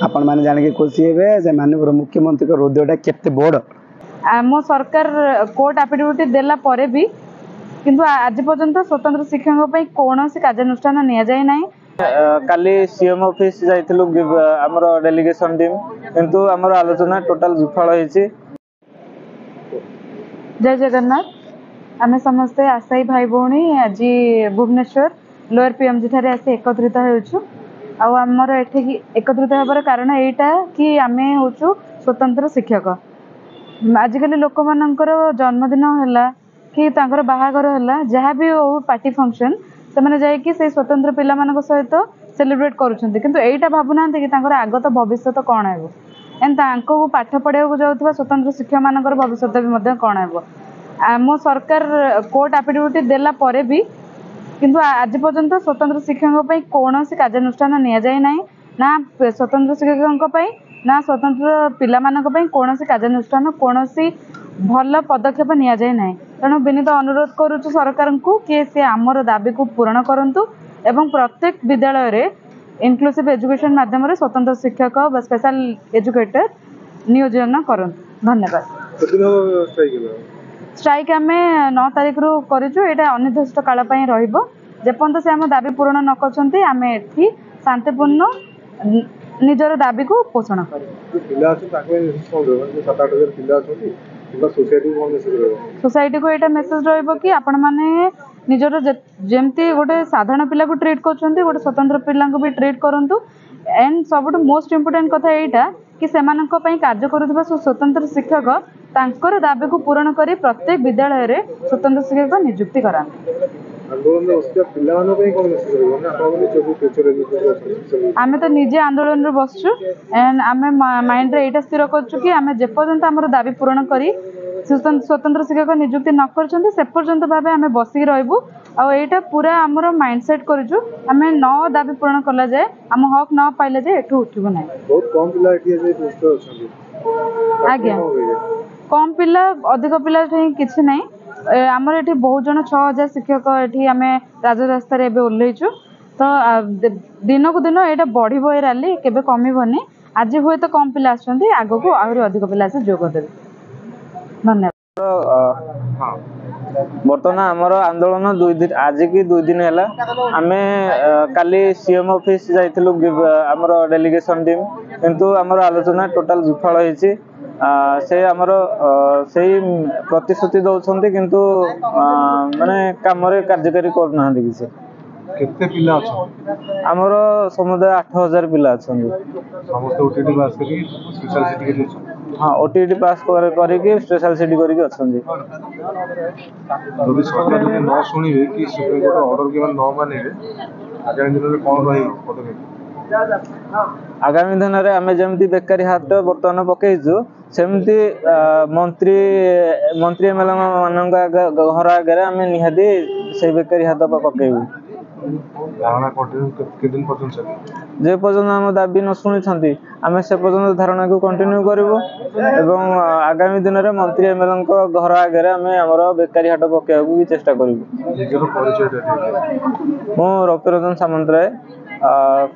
आपण माने जाने खुशी हेबे जे माननीय मुख्यमंत्री को हृदयटा केते बड़ आम सरकार कोर्ट एफिडेविट देला परे भी किंतु आज पर्यंत स्वतंत्र शिक्षकों पर कौन कार्यानुष्ठान नि जाए ना। काली सीएम ऑफिस जाइथिलु हमर डेलीगेशन टीम किंतु हमर आलोचना टोटल विफल होईछि। जय जगन्नाथ। आमे समस्ते आशायी भाई भौणी आज भुवनेश्वर लोअर पीएमजी ठारे आसी एकत्रित होउछु। आमर एठी एकत्रित होबार कारण एटा कि आमे होउछु स्वतंत्र शिक्षक। आजिकल लोक मानकर जन्मदिन हैला कि तांकर बाहागर हैला जहाँ भी हो पार्टी फंक्शन से मैंने जाइए से स्वतंत्र पिला मान सहित सेलिब्रेट करुँच किंतु एटा भावुना कि आगत भविष्य कौन है एंड पाठ पढ़ाक जाऊँ स्वतंत्र शिक्षक मान भविष्य भी कौन है। आम सरकार कोर्ट एफिडेविट देला परे भी किंतु आज पर्यंत स्वतंत्र शिक्षकों पर कौन कार्यानुष्ठान नि जाए ना स्वतंत्र शिक्षकों ना स्वतंत्र पिला कौन कार्यानुष्ठान कौन भल पदक्षेप नि जाए ना। तेणु विनीत अनुरोध करुचु सरकार को कि सी आमर दाबी को पूरण करंतु एवं प्रत्येक विद्यालय रे इनक्लूसिव एजुकेशन माध्यम स्वतंत्र शिक्षक स्पेशल एजुकेटर नियोजन करंतु। धन्यवाद। स्ट्राइक आम 9 तारिख रु करूँ यहाँ अनिर्दिष्ट काल जेपर्यंत से आम दाबी पूरण न कर आम एठी शांतिपूर्ण निजर दाबी को पोषण कर सोसाइटी को यहाँ मेसेज रही आपण मैंने निजर जमती गोटे साधारण पिला को ट्रीट कर गोटे स्वतंत्र पिला भी ट्रीट करूँ एंड सब मोस्ट इम्पोर्टेंट कथा यहाँ कि से कार्य करुवा स्वतंत्र शिक्षक तांकर दाबी को पूरण कर प्रत्येक विद्यालय रे स्वतंत्र शिक्षक नियुक्ति कराते। आमे तो निजे आंदोलन बसचु एंड आमे माइंड रे एटा स्थिर करचु कि आमे जेपर्यंत हमर दाबी पूरण करी स्वतंत्र शिक्षक नियुक्ति न करछन्ते से पर्यंत भाबे आमे बसी रहबु आ एटा पूरा हमर माइंडसेट करचु आमे न दाबी पूरण कला जाय हम हक न पाइले जे एठु उठिबो नै। बहुत कम पिला एठी जे पोस्ट अछन्ती आज्ञा कम पिला अधिक पिला किछि नै आमर एठी बहुत जन 6000 शिक्षक एठी आमे राजरास्ता रे ओल्लैचु तो दिन को दिन यहाँ बढ़ो ये रैली केबे कमिबनी आज हुए तो कम पिला आछन्ती आगो को आहुरी अधिक पिला आसी जोग देबे। धन्यवाद। बर्तमान आमर आंदोलन आज की 2 दिन है आमे काली सीएम ऑफिस जाइथिलु हमर डेलीगेशन टीम किंतु हमर आलोचना टोटल विफल होईछि। से आमर से प्रतिश्रुति दौरान किंतु माने काम कार्यकारी करना किसी केते पिला अछन हमर समुदाय 8000 पिला अछन समस्त ओटीटी पास करी स्पेशल सिटी के हां ओटीटी पास करी स्पेशल सिटी करी अछन यदि सरकार ने न सुनिबे कि सुप्रीम कोर्ट ऑर्डर के न माने आगामी दिन में कोन रही पदक्षेप आगामी दिन में आम जमी बेकारी हाथ बर्तमान पकईचु सेमती मंत्री एमएलए मान घर आगे आम निहाती से बेकारी हाथ पकईबू जे पर्यटन आम दाबी न शुणी आम से पर्यटन धारणा को कंटिन्यू करूँ एवं आगामी दिन में मंत्री एमएलए घर आगे आम आम बेकारी हाट पकड़ा भी चेष्टा करूँ। मु Rafiranjan Samantaray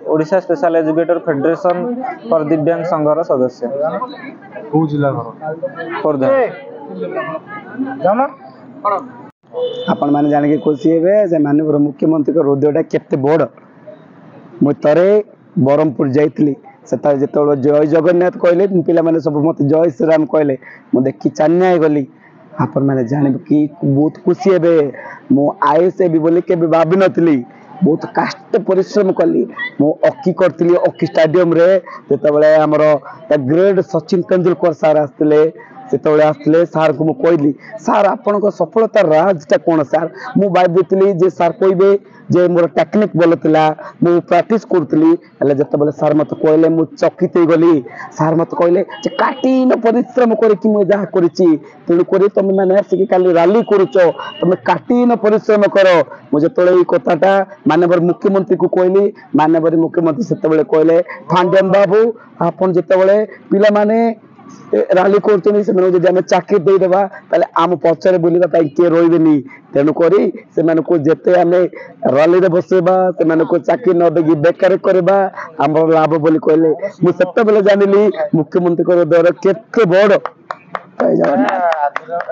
Odisha special educator federation for Divyang संघर सदस्य खोर्धा। आपण माने जाने खुशी हेबे जे माननीय मुख्यमंत्री को हृदयटा केते बड़ मु तरे बरहमपुर जाइतली सेता जेतोळ जय जगन्नाथ कहले पिला माने सब मत जय श्री राम कहले मु देखि चान्या गली आपण माने जाने कि बहुत खुशी हेबे मु आईएस भी बोली के भाबी नथली बहुत कष्ट परिश्रम कली मु अकी करतली अकी स्टेडियम रे जेतबेले हमर ग्रेट सचिन तेंदुलकर सर आस्तिले सेतबेले आस्तिले सर को मु कहली सर आपन को सफलता राजटा कोन सर मु भाबीतली जे सर कहबे जे मोर टेक्निक बोल थिला मु प्रैक्टिस करतली हले जेतबेले सर मत कहले मु चकित गली सर मत कहले जे काटीन परिश्रम करे कि मु जा करिछि तेनु करे तुम माने आसी काली रैली करूचो तुम काटीन परिश्रम करो मु जेतबेले ई कथाटा माननीय मुख्यमंत्री को कहली माननीय मुख्यमंत्री सेतबेले कहले फांडन बाबू आपन जेतबेले पिला माने ରାଲି କରୁଛନ୍ତି ସେମାନଙ୍କୁ ଯଦି ଆମେ ଚାକିରି ଦେଇଦେବା ତାହେଲେ ଆମ ପଛରେ ବୁଲିବା ପାଇଁ କିଏ ରହିବେନି। ତେଣୁକରି ସେମାନଙ୍କୁ ଯେତେ ଆମେ ରାଲିରେ ବସେଇବା ସେମାନଙ୍କୁ ଚାକିରି ନ ଦେଇକି ବେକାର କରିବା ଆମର ଲାଭ ବୋଲି କହିଲେ ମୁଁ ସେତେବେଳେ ଜାଣିଲି ମୁଖ୍ୟମନ୍ତ୍ରୀଙ୍କର ଦର କେତେ ବଡ। ଜୟ ଜଗନ୍ନାଥ।